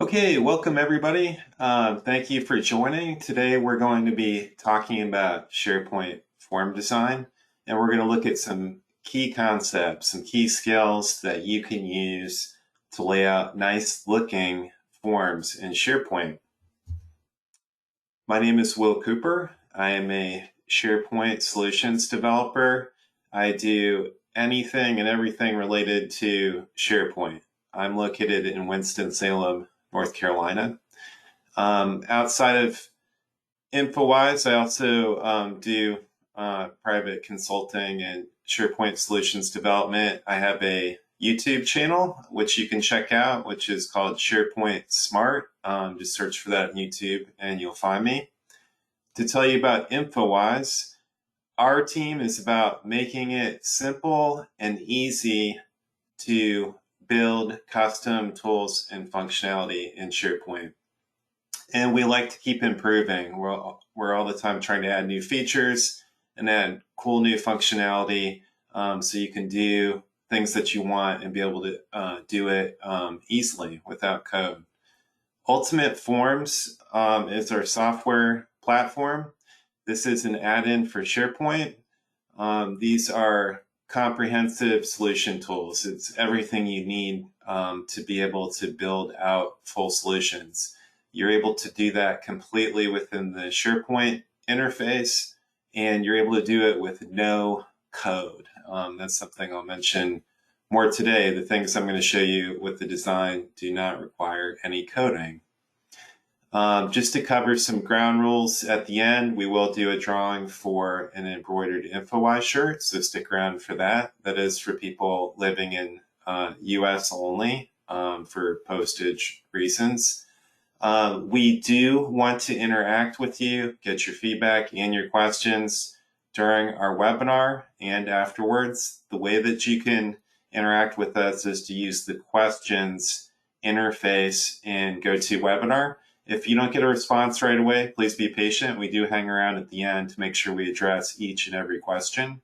Okay, welcome everybody. Thank you for joining. Today we're going to be talking about SharePoint form design, and we're going to look at some key concepts, some key skills that you can use to lay out nice looking forms in SharePoint. My name is Will Cooper. I am a SharePoint solutions developer. I do anything and everything related to SharePoint. I'm located in Winston-Salem, North Carolina. Outside of InfoWise, I also do private consulting and SharePoint solutions development. I have a YouTube channel, which you can check out, which is called SharePoint Smart. Just search for that on YouTube and you'll find me. To tell you about InfoWise, our team is about making it simple and easy to build custom tools and functionality in SharePoint. And we like to keep improving. We're all the time trying to add new features and add cool new functionality so you can do things that you want and be able to do it easily without code. Ultimate Forms is our software platform. This is an add-in for SharePoint. These are comprehensive solution tools. It's everything you need to be able to build out full solutions. You're able to do that completely within the SharePoint interface, and you're able to do it with no code. That's something I'll mention more today. The things I'm going to show you with the design do not require any coding. Just to cover some ground rules at the end, we will do a drawing for an embroidered InfoWise shirt, so stick around for that. That is for people living in US only for postage reasons. We do want to interact with you, get your feedback and your questions during our webinar and afterwards. The way that you can interact with us is to use the questions interface in GoToWebinar. If you don't get a response right away, please be patient. We do hang around at the end to make sure we address each and every question.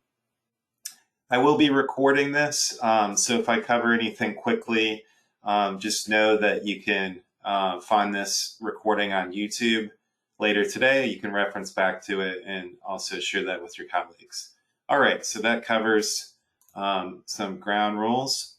I will be recording this, so if I cover anything quickly, just know that you can find this recording on YouTube later today. You can reference back to it and also share that with your colleagues. All right, so that covers some ground rules.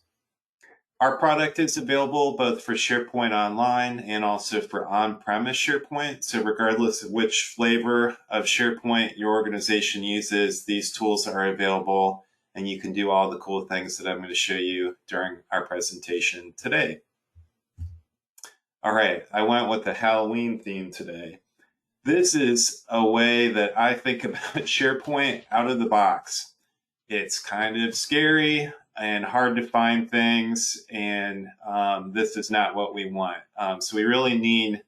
Our product is available both for SharePoint Online and also for on-premise SharePoint. So regardless of which flavor of SharePoint your organization uses, these tools are available and you can do all the cool things that I'm going to show you during our presentation today. All right, I went with the Halloween theme today. This is a way that I think about SharePoint out of the box. It's kind of scary and hard to find things, and this is not what we want. So we really need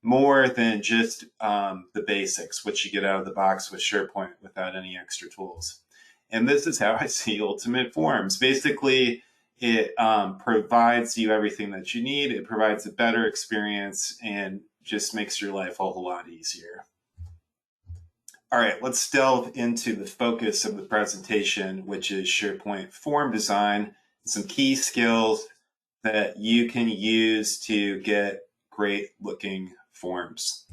more than just the basics, which you get out of the box with SharePoint without any extra tools. And this is how I see Ultimate Forms. Basically, it provides you everything that you need. It provides a better experience and just makes your life a whole lot easier. All right, let's delve into the focus of the presentation, which is SharePoint form design, some key skills that you can use to get great looking forms.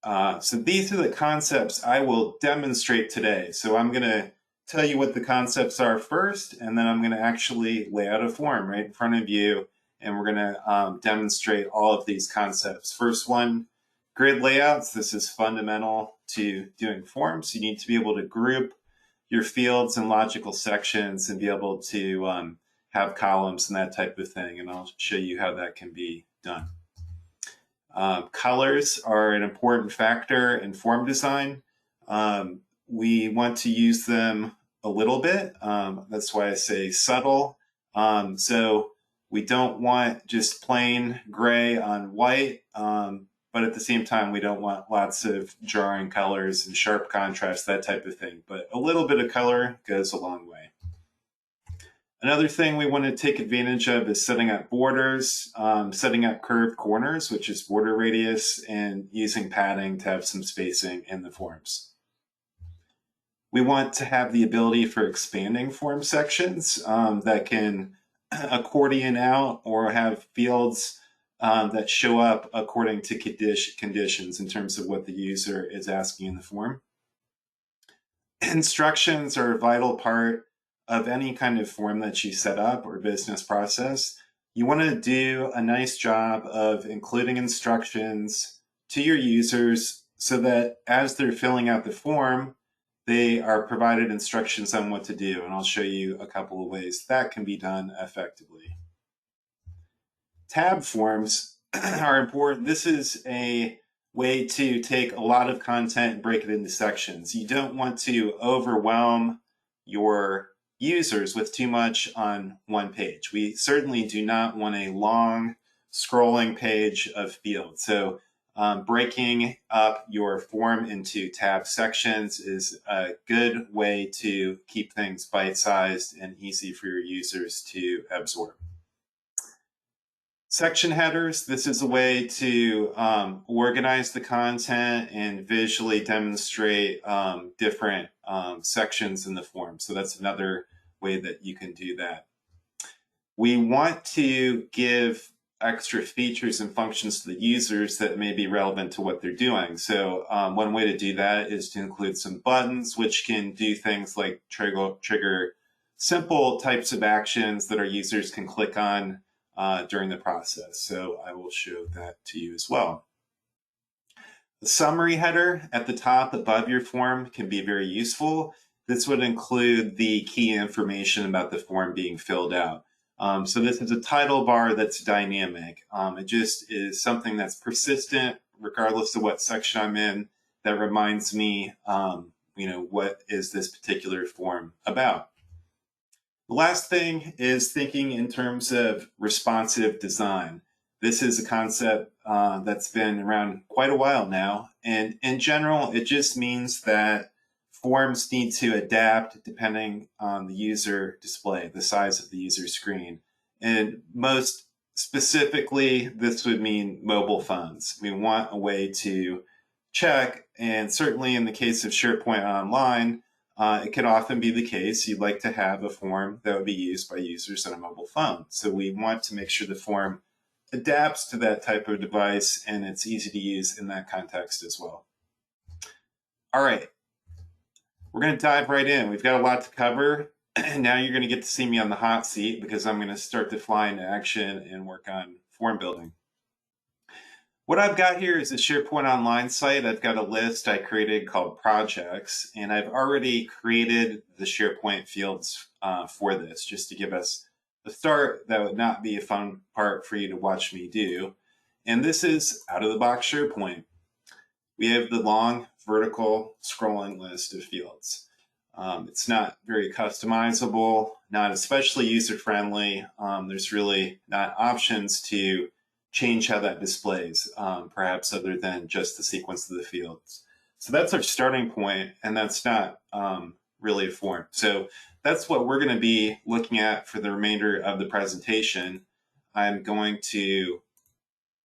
So these are the concepts I will demonstrate today. So I'm going to tell you what the concepts are first, and then I'm going to actually lay out a form right in front of you, and we're going to demonstrate all of these concepts. First one, grid layouts. This is fundamental to doing forms. You need to be able to group your fields and logical sections and be able to have columns and that type of thing, and I'll show you how that can be done. Colors are an important factor in form design. We want to use them a little bit. That's why I say subtle. So we don't want just plain gray on white, but at the same time, we don't want lots of jarring colors and sharp contrast, that type of thing. But a little bit of color goes a long way. Another thing we want to take advantage of is setting up borders, setting up curved corners, which is border radius, and using padding to have some spacing in the forms. We want to have the ability for expanding form sections that can accordion out or have fields that show up according to conditions in terms of what the user is asking in the form. Instructions are a vital part of any kind of form that you set up or business process. You want to do a nice job of including instructions to your users so that as they're filling out the form, they are provided instructions on what to do. And I'll show you a couple of ways that can be done effectively. Tab forms are important. This is a way to take a lot of content and break it into sections. You don't want to overwhelm your users with too much on one page. We certainly do not want a long scrolling page of fields. So breaking up your form into tab sections is a good way to keep things bite-sized and easy for your users to absorb. Section headers, this is a way to organize the content and visually demonstrate different sections in the form. So that's another way that you can do that. We want to give extra features and functions to the users that may be relevant to what they're doing. So one way to do that is to include some buttons, which can do things like trigger simple types of actions that our users can click on during the process. So I will show that to you as well. The summary header at the top above your form can be very useful. This would include the key information about the form being filled out. So this is a title bar that's dynamic. It just is something that's persistent regardless of what section I'm in that reminds me, what is this particular form about. The last thing is thinking in terms of responsive design. This is a concept that's been around quite a while now. And in general, it just means that forms need to adapt depending on the user display, the size of the user screen. And most specifically, this would mean mobile phones. We want a way to check, and certainly in the case of SharePoint Online, it can often be the case you'd like to have a form that would be used by users on a mobile phone. So we want to make sure the form adapts to that type of device and it's easy to use in that context as well. All right, we're going to dive right in. We've got a lot to cover. Now you're going to get to see me on the hot seat because I'm going to start to fly into action and work on form building. What I've got here is a SharePoint Online site. I've got a list I created called projects, and I've already created the SharePoint fields for this, just to give us a start. That would not be a fun part for you to watch me do. And this is out-of-the-box SharePoint. We have the long vertical scrolling list of fields. It's not very customizable, not especially user-friendly. There's really not options to change how that displays, perhaps other than just the sequence of the fields. So that's our starting point, and that's not really a form. So that's what we're going to be looking at for the remainder of the presentation. I'm going to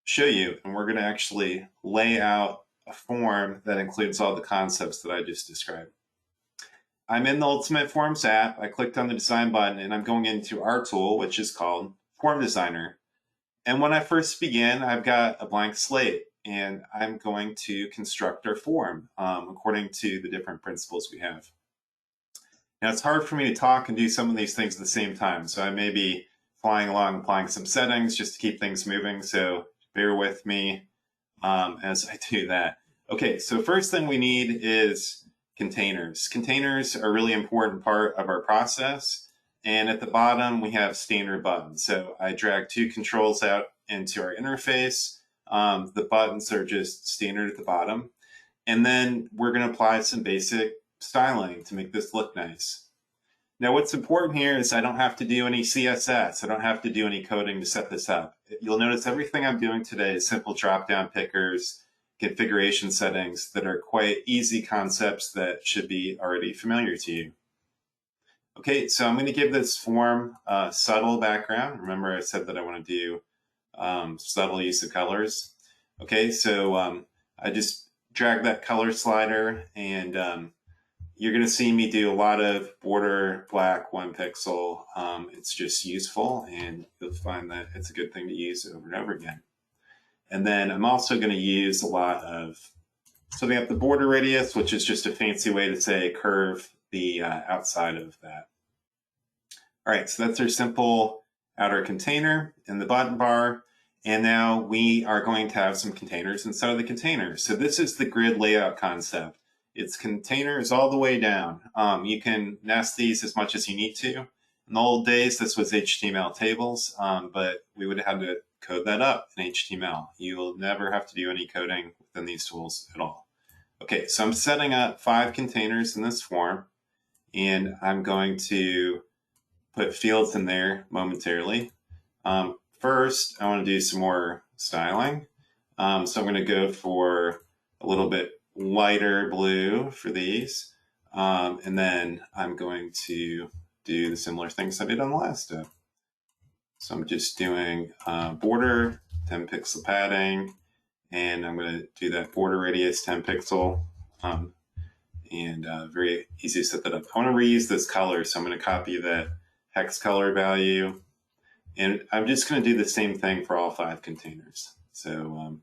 show you, and we're going to actually lay out a form that includes all the concepts that I just described. I'm in the Ultimate Forms app. I clicked on the design button, and I'm going into our tool, which is called Form Designer. And when I first begin, I've got a blank slate, and I'm going to construct our form according to the different principles we have. Now, it's hard for me to talk and do some of these things at the same time, so I may be flying along, applying some settings just to keep things moving, so bear with me as I do that. Okay, so first thing we need is containers. Containers are a really important part of our process. And at the bottom, we have standard buttons. So I drag two controls out into our interface. The buttons are just standard at the bottom. And then we're going to apply some basic styling to make this look nice. Now, what's important here is I don't have to do any CSS. I don't have to do any coding to set this up. You'll notice everything I'm doing today is simple drop-down pickers, configuration settings that are quite easy concepts that should be already familiar to you. Okay, so I'm going to give this form a subtle background. Remember, I said that I want to do subtle use of colors. Okay, so I just drag that color slider, and you're going to see me do a lot of border black 1 pixel. It's just useful, and you'll find that it's a good thing to use over and over again. And then I'm also going to use a lot of setting up the border radius, which is just a fancy way to say curve the outside of that. All right, so that's our simple outer container in the button bar. And now we are going to have some containers inside of the container. So this is the grid layout concept. It's containers all the way down. You can nest these as much as you need to. In the old days, this was HTML tables, but we would have had to code that up in HTML. You will never have to do any coding within these tools at all. Okay, so I'm setting up 5 containers in this form, and I'm going to put fields in there momentarily. First, I want to do some more styling. So I'm going to go for a little bit lighter blue for these. And then I'm going to do the similar things I did on the last step. So I'm just doing border, 10 pixel padding, and I'm going to do that border radius 10 pixel. And very easy to set that up. I want to reuse this color, so I'm going to copy that hex color value. And I'm just going to do the same thing for all 5 containers. So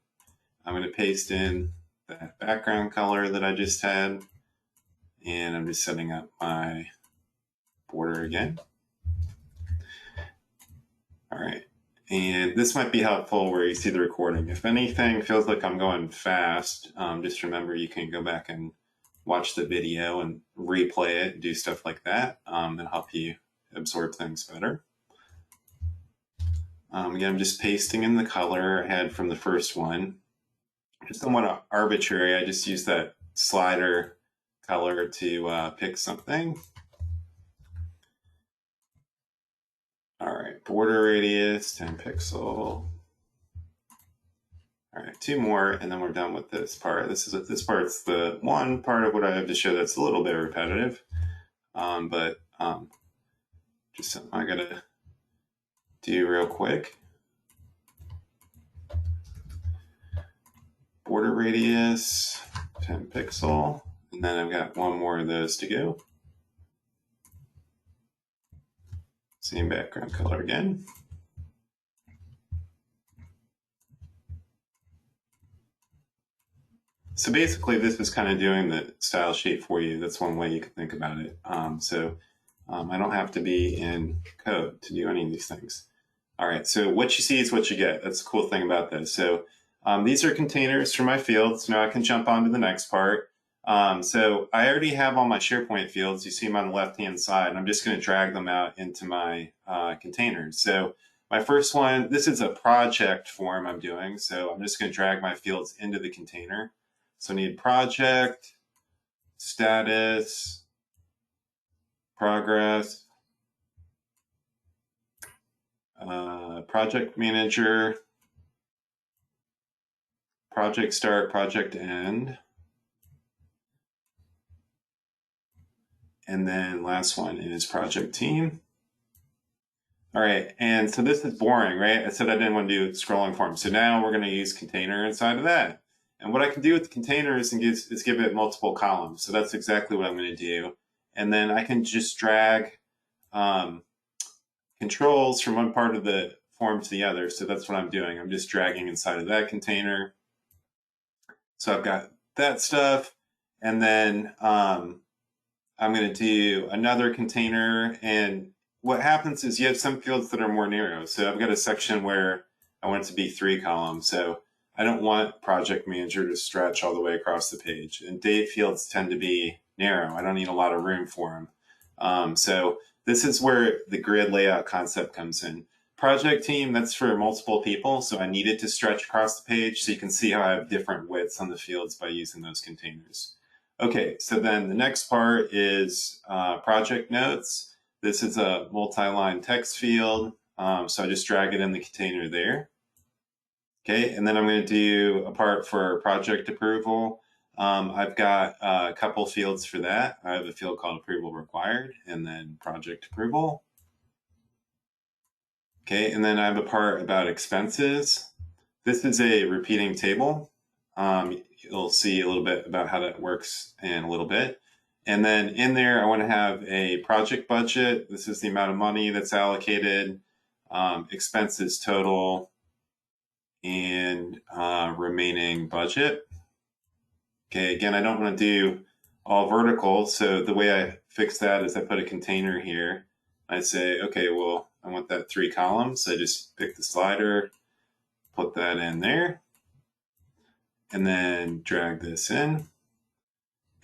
I'm going to paste in that background color that I just had. And I'm just setting up my border again. All right. And this might be helpful where you see the recording. If anything feels like I'm going fast, just remember you can go back and watch the video and replay it and do stuff like that. It'll help you absorb things better. Again, I'm just pasting in the color I had from the first one. Just somewhat arbitrary. I just use that slider color to pick something. All right, border radius, 10 pixel. All right, 2 more, and then we're done with this part. This part's the one part of what I have to show that's a little bit repetitive, but just something I gotta do real quick. Border radius, 10 pixel, and then I've got 1 more of those to go. Same background color again. So basically, this is kind of doing the style sheet for you. That's one way you could think about it. I don't have to be in code to do any of these things. All right, so what you see is what you get. That's the cool thing about this. So these are containers for my fields. Now I can jump on to the next part. So I already have all my SharePoint fields. You see them on the left-hand side. And I'm just going to drag them out into my containers. So my first one, this is a project form I'm doing. So I'm just going to drag my fields into the container. So I need project, status, progress, project manager, project start, project end. And then last one is project team. All right, and so this is boring, right? I said I didn't want to do scrolling form. So now we're going to use container inside of that. And what I can do with the containers is give it multiple columns. So that's exactly what I'm going to do. And then I can just drag controls from one part of the form to the other. So that's what I'm doing. I'm just dragging inside of that container. So I've got that stuff. And then I'm going to do another container. And what happens is you have some fields that are more narrow. So I've got a section where I want it to be 3 columns. So I don't want project manager to stretch all the way across the page. And date fields tend to be narrow. I don't need a lot of room for them. So this is where the grid layout concept comes in. Project team, that's for multiple people. So I need it to stretch across the page. So you can see how I have different widths on the fields by using those containers. Okay, so then the next part is project notes. This is a multi-line text field. So I just drag it in the container there. Okay, and then I'm going to do a part for project approval. I've got a couple fields for that. I have a field called approval required and then project approval. Okay, and then I have a part about expenses. This is a repeating table. You'll see a little bit about how that works in a little bit. And then in there, I want to have a project budget. This is the amount of money that's allocated, expenses total, and remaining budget. Okay, again, I don't want to do all vertical, so the way I fix that is I put a container here. I say, okay, well, I want that 3 columns. So I just pick the slider, put that in there, and then drag this in.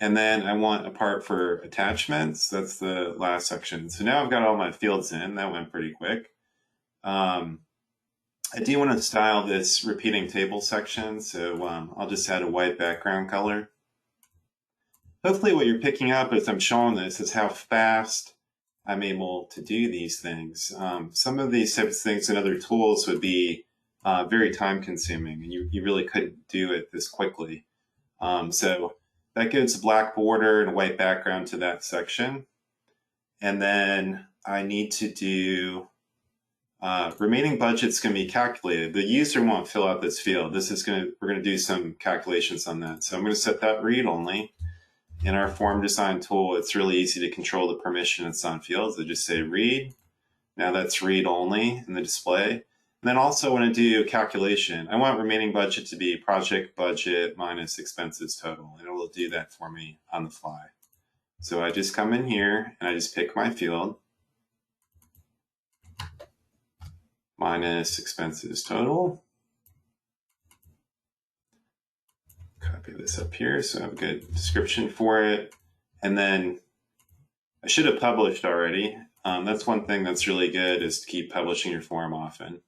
And then I want a part for attachments. That's the last section. So now I've got all my fields in. That went pretty quick. I do want to style this repeating table section, so I'll just add a white background color. Hopefully what you're picking up as I'm showing this is how fast I'm able to do these things. Some of these types of things in other tools would be very time consuming, and you really couldn't do it this quickly. So that gives a black border and a white background to that section. And then I need to do remaining budget's going to be calculated. The user won't fill out this field. We're going to do some calculations on that. So I'm going to set that read only. In our form design tool, it's really easy to control the permission that's on fields. I just say read. Now that's read only in the display. And then also when I do a calculation, I want remaining budget to be project budget minus expenses total. And it will do that for me on the fly. So I just come in here and I just pick my field. Minus expenses total. Copy this up here so I have a good description for it. And then I should have published already. That's one thing that's really good, is to keep publishing your form often.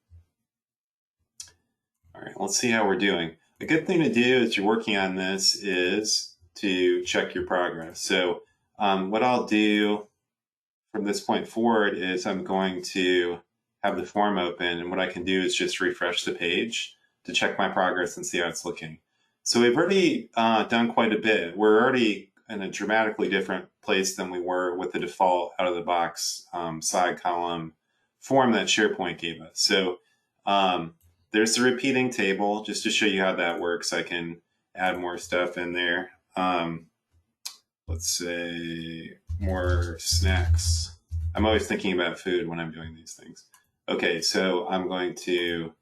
All right, let's see how we're doing. A good thing to do as you're working on this is to check your progress. So what I'll do from this point forward is I'm going to have the form open, and what I can do is just refresh the page to check my progress and see how it's looking. So we've already done quite a bit. We're already in a dramatically different place than we were with the default out-of-the-box side column form that SharePoint gave us. So there's the repeating table. Just to show you how that works, I can add more stuff in there. Let's say more snacks. I'm always thinking about food when I'm doing these things. Okay, so I'm going to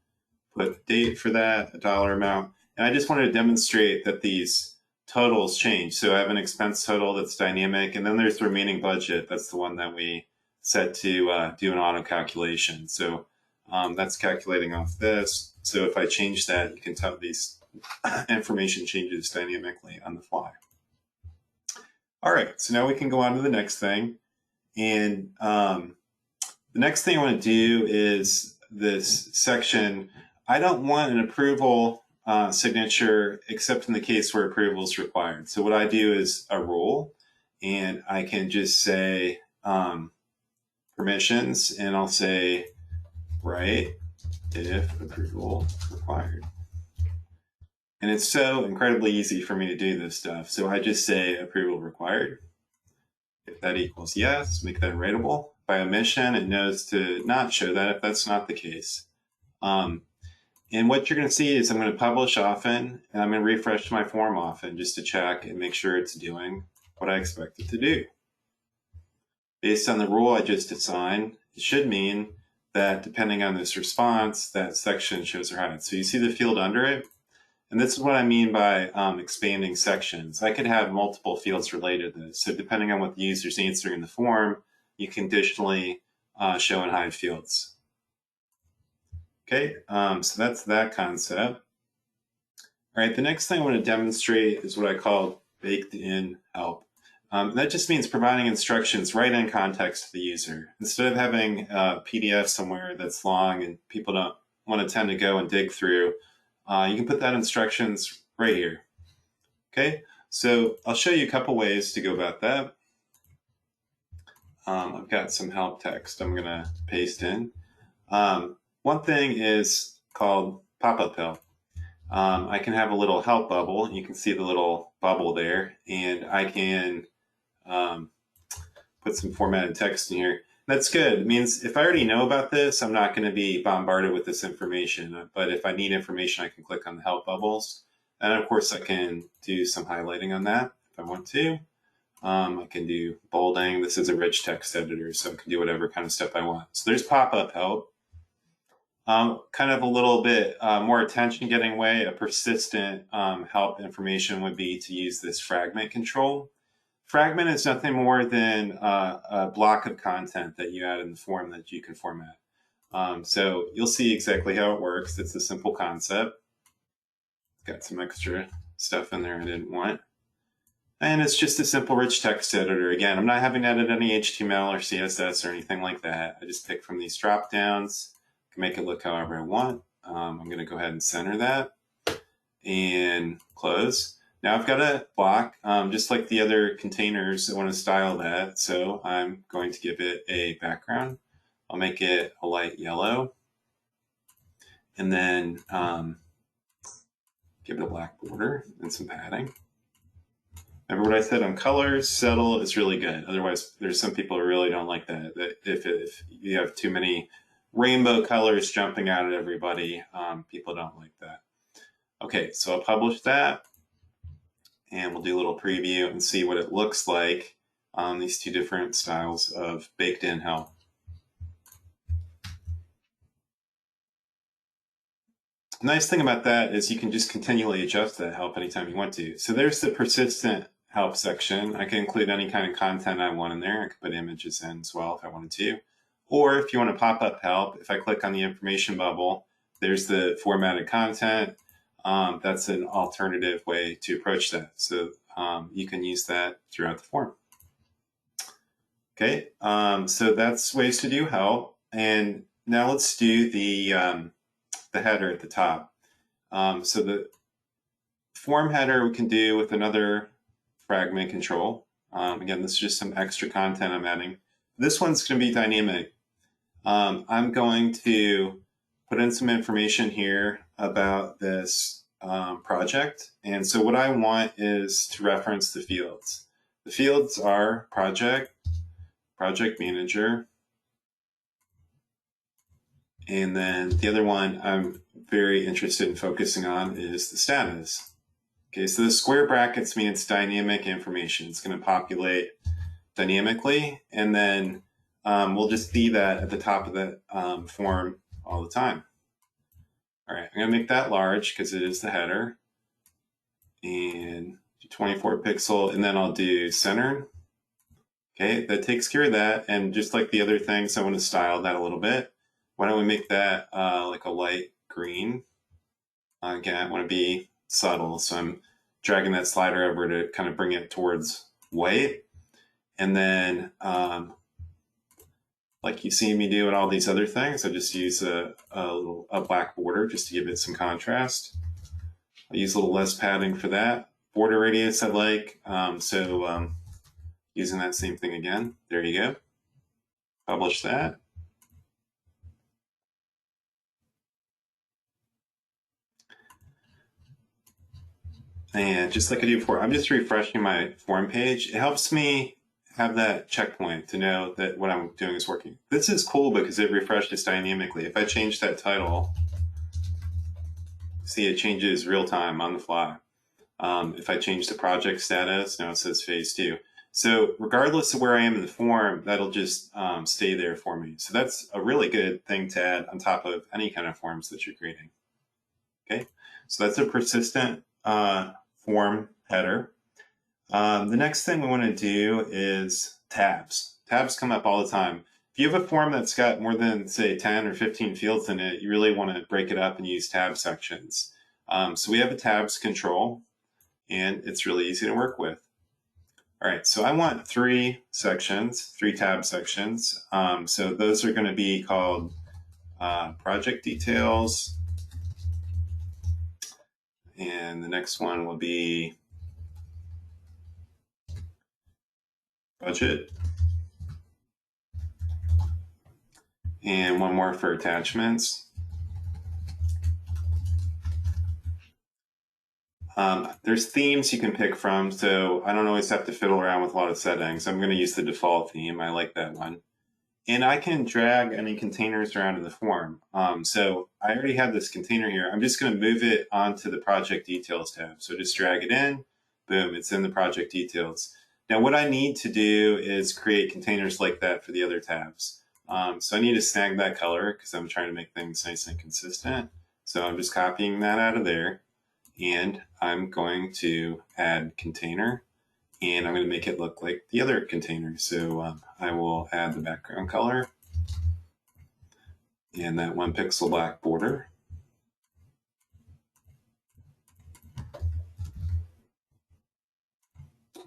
put date for that, a dollar amount. And I just wanted to demonstrate that these totals change. So I have an expense total that's dynamic, and then there's the remaining budget. That's the one that we set to do an auto calculation. So that's calculating off this. So if I change that, you can tell these information changes dynamically on the fly. All right, so now we can go on to the next thing. And the next thing I want to do is this section. I don't want an approval signature except in the case where approval is required. So what I do is a rule, and I can just say permissions, and I'll say write if approval required. And it's so incredibly easy for me to do this stuff. So I just say approval required. If that equals yes, make that writable. By omission, it knows to not show that if that's not the case. And what you're going to see is I'm going to publish often, and I'm going to refresh my form often just to check and make sure it's doing what I expect it to do. Based on the rule I just assigned, it should mean that depending on this response, that section shows or hides. So you see the field under it? And this is what I mean by expanding sections. I could have multiple fields related to this. So depending on what the user's answering in the form, you can additionally show and hide fields. Okay, so that's that concept. All right, the next thing I want to demonstrate is what I call baked-in help. That just means providing instructions right in context to the user. Instead of having a PDF somewhere that's long and people don't want to tend to go and dig through, you can put that instructions right here. Okay, so I'll show you a couple ways to go about that. I've got some help text I'm going to paste in. One thing is called pop-up help. I can have a little help bubble. You can see the little bubble there, and I can put some formatted text in here. That's good. It means if I already know about this, I'm not going to be bombarded with this information. But if I need information, I can click on the help bubbles. And of course, I can do some highlighting on that if I want to. I can do bolding. This is a rich text editor, so I can do whatever kind of stuff I want. So there's pop-up help. Kind of a little bit more attention getting way, a persistent help information would be to use this fragment control. Fragment is nothing more than a block of content that you add in the form that you can format. So you'll see exactly how it works. It's a simple concept. Got some extra stuff in there I didn't want. And it's just a simple rich text editor. Again, I'm not having to edit any HTML or CSS or anything like that. I just pick from these drop downs, can make it look however I want. I'm going to go ahead and center that and close. Now I've got a block, just like the other containers, I want to style that. So I'm going to give it a background. I'll make it a light yellow. And then give it a black border and some padding. Remember what I said on colors? Subtle is really good. Otherwise, there's some people who really don't like that. That if you have too many rainbow colors jumping out at everybody, people don't like that. Okay, so I'll publish that. And we'll do a little preview and see what it looks like on these two different styles of baked in help. The nice thing about that is you can just continually adjust that help anytime you want to. So there's the persistent help section. I can include any kind of content I want in there. I can put images in as well if I wanted to. Or if you want to pop up help, if I click on the information bubble, there's the formatted content. That's an alternative way to approach that. So you can use that throughout the form. Okay, so that's ways to do help. And now let's do the header at the top. So the form header we can do with another fragment control. Again, this is just some extra content I'm adding. This one's going to be dynamic. I'm going to put in some information here about this project. And so what I want is to reference the fields. The fields are project, project manager, and then the other one I'm very interested in focusing on is the status. Okay, so the square brackets mean it's dynamic information. It's going to populate dynamically, and then we'll just see that at the top of the form all the time. All right, I'm going to make that large because it is the header, and 24 pixel, and then I'll do center. Okay, that takes care of that, and just like the other things, I want to style that a little bit. Why don't we make that like a light green? Again, I want to be subtle, so I'm dragging that slider over to kind of bring it towards white. And then, like you see me do in all these other things, I just use a black border just to give it some contrast. I use a little less padding for that. Border radius I like, using that same thing again. There you go. Publish that. And just like I did before, I'm just refreshing my form page. It helps me have that checkpoint to know that what I'm doing is working. This is cool because it refreshes dynamically. If I change that title, see it changes real time on the fly. If I change the project status, now it says phase 2. So regardless of where I am in the form, that'll just stay there for me. So that's a really good thing to add on top of any kind of forms that you're creating. Okay, so that's a persistent form header. The next thing we want to do is tabs. Tabs come up all the time. If you have a form that's got more than, say, 10 or 15 fields in it, you really want to break it up and use tab sections. So we have a tabs control, and it's really easy to work with. All right, so I want 3 sections, 3 tab sections. So those are going to be called project details. And the next one will be budget. And one more for attachments. There's themes you can pick from, so I don't always have to fiddle around with a lot of settings. I'm going to use the default theme. I like that one. And I can drag any containers around in the form. So I already have this container here. I'm just going to move it onto the project details tab. So just drag it in, boom, it's in the project details. Now what I need to do is create containers like that for the other tabs. So I need to snag that color because I'm trying to make things nice and consistent. So I'm just copying that out of there, and I'm going to add container, and I'm going to make it look like the other container. So I will add the background color and that 1 pixel black border.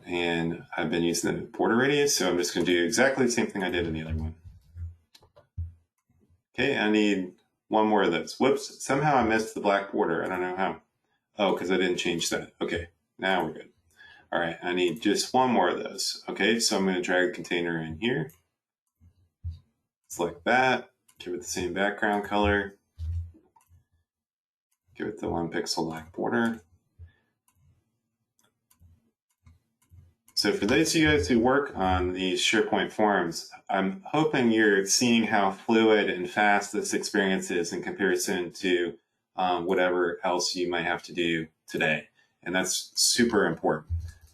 And I've been using the border radius, so I'm just going to do exactly the same thing I did in the other one. Okay, I need one more of those. Whoops, somehow I missed the black border. I don't know how. Oh, because I didn't change that. Okay, now we're good. All right, I need just one more of those. Okay, so I'm going to drag the container in here. Select that, give it the same background color, give it the 1 pixel black border. So for those of you guys who work on these SharePoint forms, I'm hoping you're seeing how fluid and fast this experience is in comparison to whatever else you might have to do today. And that's super important.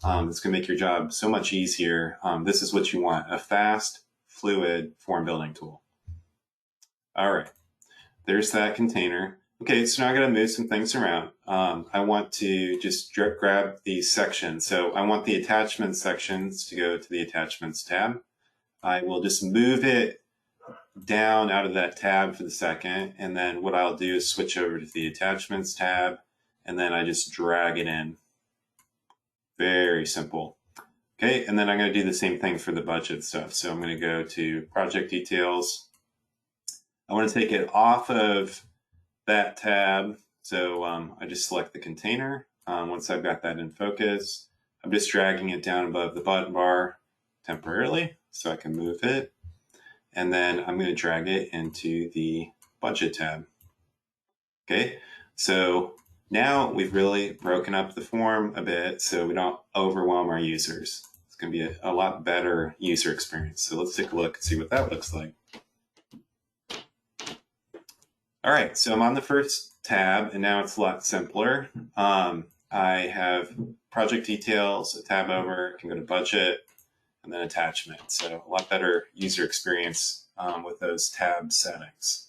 It's going to make your job so much easier. This is what you want, a fast, fluid form building tool. All right, there's that container. Okay, so now I got to move some things around. I want to just grab these sections. So I want the attachment sections to go to the attachments tab. I will just move it down out of that tab for the second. And then what I'll do is switch over to the attachments tab. And then I just drag it in. Very simple. Okay, and then I'm going to do the same thing for the budget stuff. So I'm going to go to project details. I want to take it off of that tab. So I just select the container. Once I've got that in focus, I'm just dragging it down above the button bar temporarily so I can move it. And then I'm going to drag it into the budget tab. Okay, so now we've really broken up the form a bit so we don't overwhelm our users. It's going to be a lot better user experience. So let's take a look and see what that looks like. All right, so I'm on the first tab, and now it's a lot simpler. I have project details, a tab over, I can go to budget, and then attachment. So a lot better user experience with those tab settings.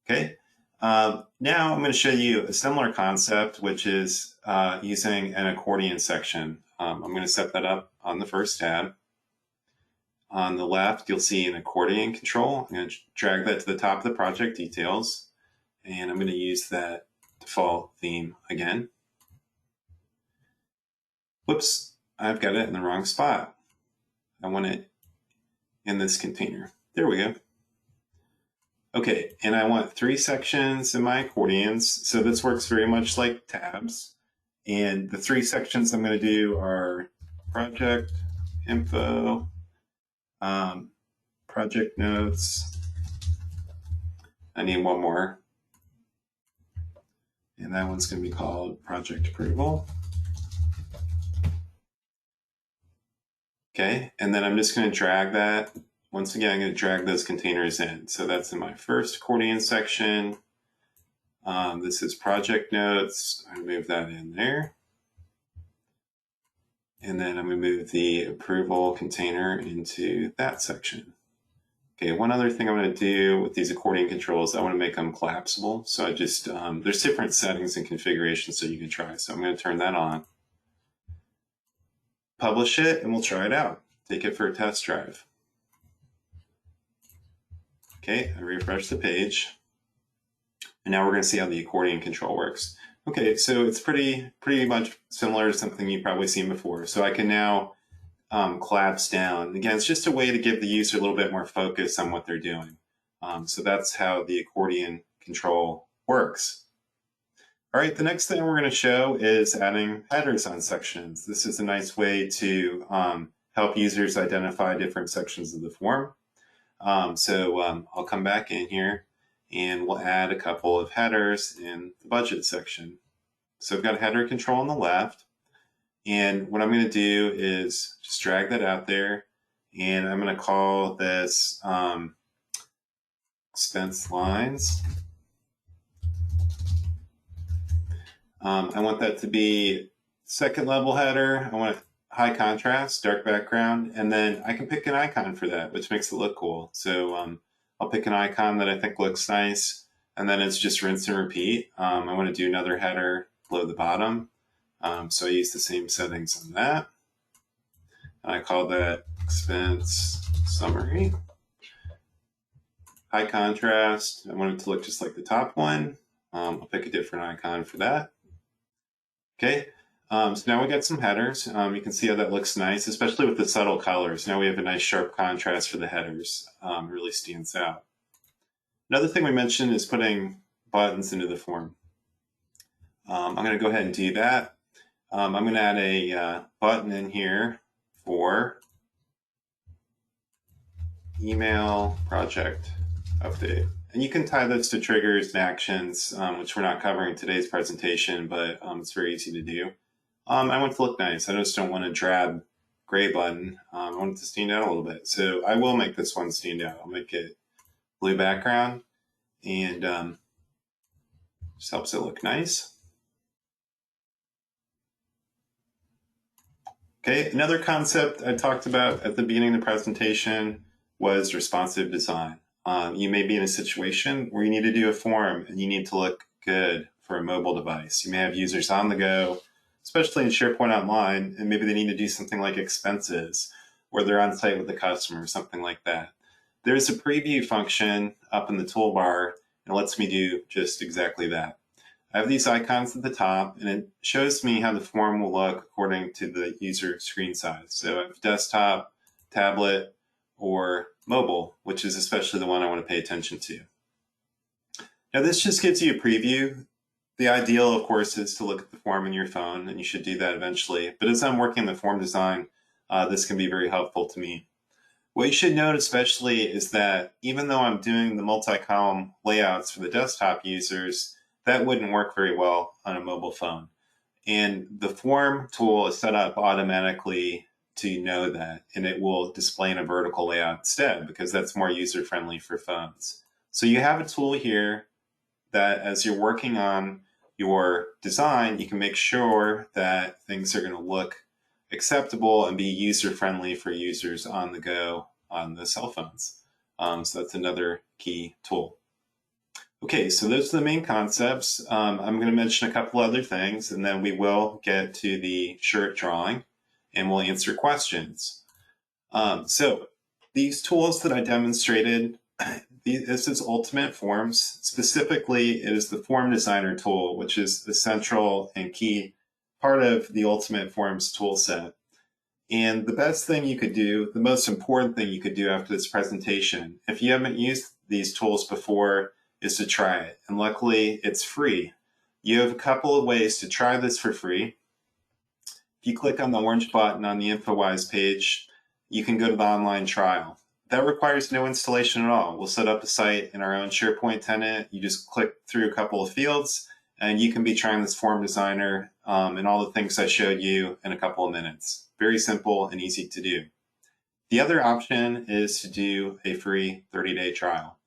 Okay, now I'm going to show you a similar concept, which is using an accordion section. I'm going to set that up on the first tab. On the left, you'll see an accordion control. I'm going to drag that to the top of the project details, and I'm going to use that default theme again. Whoops, I've got it in the wrong spot. I want it in this container. There we go. Okay, and I want 3 sections in my accordions, so this works very much like tabs. And the 3 sections I'm going to do are project info, project notes. I need one more. And that one's going to be called project approval. Okay, and then I'm just going to drag that. Once again, I'm going to drag those containers in. So that's in my first accordion section. This is project notes. I'm going to move that in there. And then I'm going to move the approval container into that section. Okay, one other thing I'm going to do with these accordion controls, I want to make them collapsible. So I just, there's different settings and configurations that you can try. So I'm going to turn that on. Publish it, and we'll try it out. Take it for a test drive. Okay, I refresh the page. And now we're going to see how the accordion control works. Okay, so it's pretty much similar to something you've probably seen before. So I can now collapse down. Again, it's just a way to give the user a little bit more focus on what they're doing. So that's how the accordion control works. All right, the next thing we're going to show is adding headers on sections. This is a nice way to help users identify different sections of the form. I'll come back in here and we'll add a couple of headers in the budget section. So I've got a header control on the left. And what I'm going to do is just drag that out there. And I'm going to call this expense lines. I want that to be second level header. I want to high contrast, dark background, and then I can pick an icon for that, which makes it look cool. So I'll pick an icon that I think looks nice, and then it's just rinse and repeat. I want to do another header below the bottom. So I use the same settings on that. I call that expense summary. High contrast, I want it to look just like the top one. I'll pick a different icon for that. Okay, so now we got some headers. You can see how that looks nice, especially with the subtle colors. Now we have a nice sharp contrast for the headers. It really stands out. Another thing we mentioned is putting buttons into the form. I'm going to go ahead and do that. I'm going to add a button in here for email project update. And you can tie this to triggers and actions, which we're not covering in today's presentation, but it's very easy to do. I want it to look nice. I just don't want a drab gray button. I want it to stand out a little bit. So I will make this one stand out. I'll make it blue background, and just helps it look nice. Okay, another concept I talked about at the beginning of the presentation was responsive design. You may be in a situation where you need to do a form and you need to look good for a mobile device. You may have users on the go, especially in SharePoint Online, and maybe they need to do something like expenses, or they're on site with the customer, something like that. There's a preview function up in the toolbar, and it lets me do just exactly that. I have these icons at the top, and it shows me how the form will look according to the user screen size. So I have desktop, tablet, or mobile, which is especially the one I want to pay attention to. Now this just gives you a preview. The ideal, of course, is to look at the form in your phone, and you should do that eventually. But as I'm working the form design, this can be very helpful to me. What you should note especially is that even though I'm doing the multi-column layouts for the desktop users, that wouldn't work very well on a mobile phone. And the form tool is set up automatically to know that, and it will display in a vertical layout instead, because that's more user-friendly for phones. So you have a tool here that as you're working on your design, you can make sure that things are going to look acceptable and be user-friendly for users on the go on the cell phones. So that's another key tool. Okay, so those are the main concepts. I'm going to mention a couple other things, and then we will get to the shirt drawing, and we'll answer questions. So these tools that I demonstrated, this is Ultimate Forms. Specifically, it is the Form Designer tool, which is the central and key part of the Ultimate Forms tool set. And the best thing you could do, the most important thing you could do after this presentation, if you haven't used these tools before, is to try it. And luckily, it's free. You have a couple of ways to try this for free. If you click on the orange button on the InfoWise page, you can go to the online trial. That requires no installation at all. We'll set up a site in our own SharePoint tenant. You just click through a couple of fields, and you can be trying this form designer and all the things I showed you in a couple of minutes. Very simple and easy to do. The other option is to do a free 30-day trial.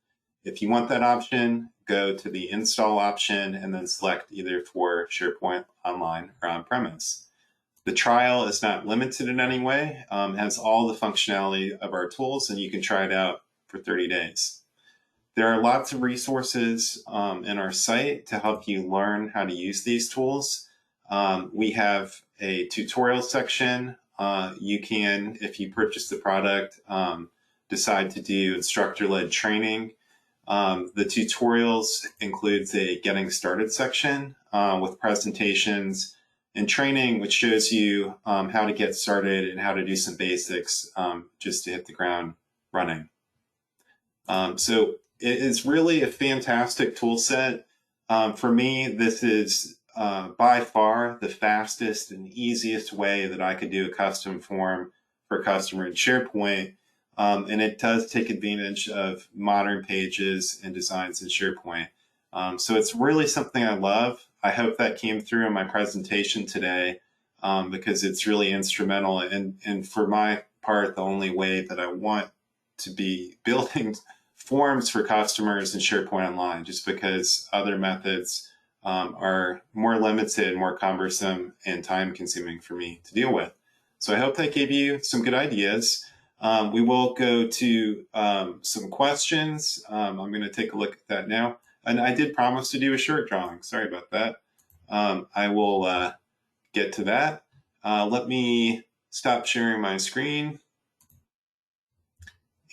If you want that option, go to the install option and then select either for SharePoint Online or on-premise. The trial is not limited in any way. It has all the functionality of our tools, and you can try it out for 30 days. There are lots of resources in our site to help you learn how to use these tools. We have a tutorial section. You can, if you purchase the product, decide to do instructor-led training. The tutorials includes a getting started section with presentations and training, which shows you how to get started and how to do some basics just to hit the ground running. So it is really a fantastic tool set. For me, this is by far the fastest and easiest way that I could do a custom form for a customer in SharePoint. And it does take advantage of modern pages and designs in SharePoint. So it's really something I love. I hope that came through in my presentation today because it's really instrumental. And for my part, the only way that I want to be building forms for customers in SharePoint Online, just because other methods are more limited, more cumbersome, and time consuming for me to deal with. So I hope that gave you some good ideas. We will go to some questions. I'm going to take a look at that now. And I did promise to do a short drawing. Sorry about that. I will get to that. Let me stop sharing my screen.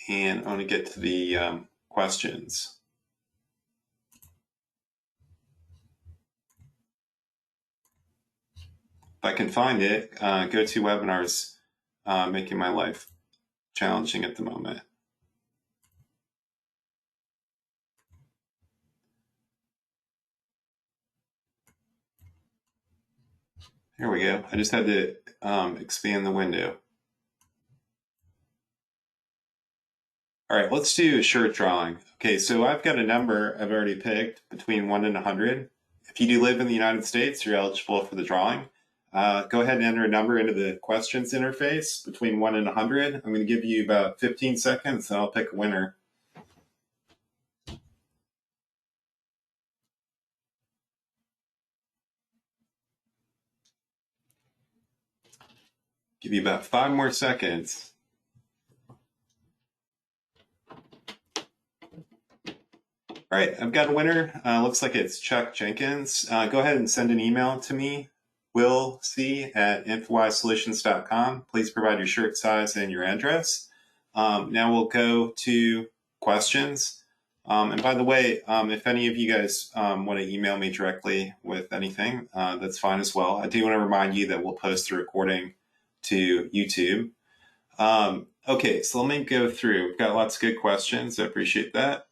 And I want to get to the questions. If I can find it, GoToWebinar's making my life challenging at the moment. Here we go. I just had to expand the window. All right, let's do a short drawing. Okay, so I've got a number I've already picked between 1 and 100. If you do live in the United States, you're eligible for the drawing. Go ahead and enter a number into the questions interface between 1 and 100. I'm going to give you about 15 seconds and I'll pick a winner. Give you about 5 more seconds. All right, I've got a winner. Looks like it's Chuck Jenkins. Go ahead and send an email to me, willc@infowisesolutions.com. Please provide your shirt size and your address. Now we'll go to questions. And by the way, if any of you guys want to email me directly with anything, that's fine as well. I do want to remind you that we'll post the recording to YouTube. Okay, so let me go through. We've got lots of good questions. I appreciate that.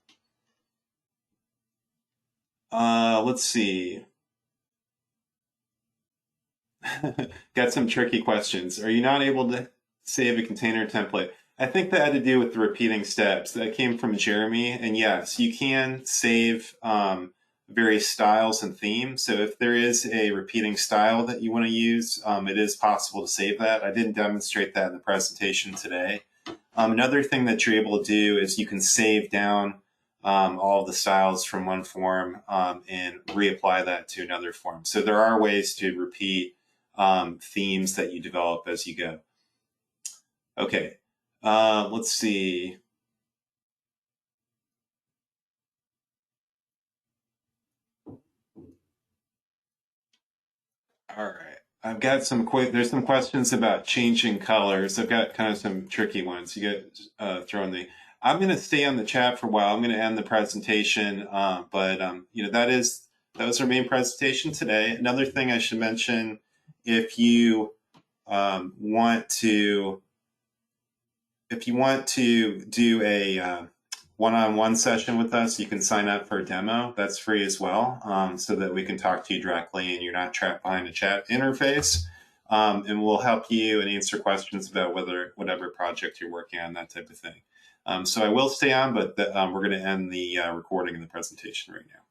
Let's see. Got some tricky questions. Are you not able to save a container template? I think that had to do with the repeating steps. That came from Jeremy. And yes, you can save various styles and themes. So if there is a repeating style that you want to use, it is possible to save that. I didn't demonstrate that in the presentation today. Another thing that you're able to do is you can save down all of the styles from one form and reapply that to another form. So there are ways to repeat themes that you develop as you go. Okay, let's see. All right, I've got there's some questions about changing colors. I've got kind of some tricky ones. You get thrown the. I'm going to stay on the chat for a while. I'm going to end the presentation, but that was our main presentation today. Another thing I should mention, if you want to do a one-on-one session with us, you can sign up for a demo. That's free as well, so that we can talk to you directly and you're not trapped behind a chat interface. And we'll help you and answer questions about whatever project you're working on, that type of thing. So I will stay on, but we're going to end the recording and the presentation right now.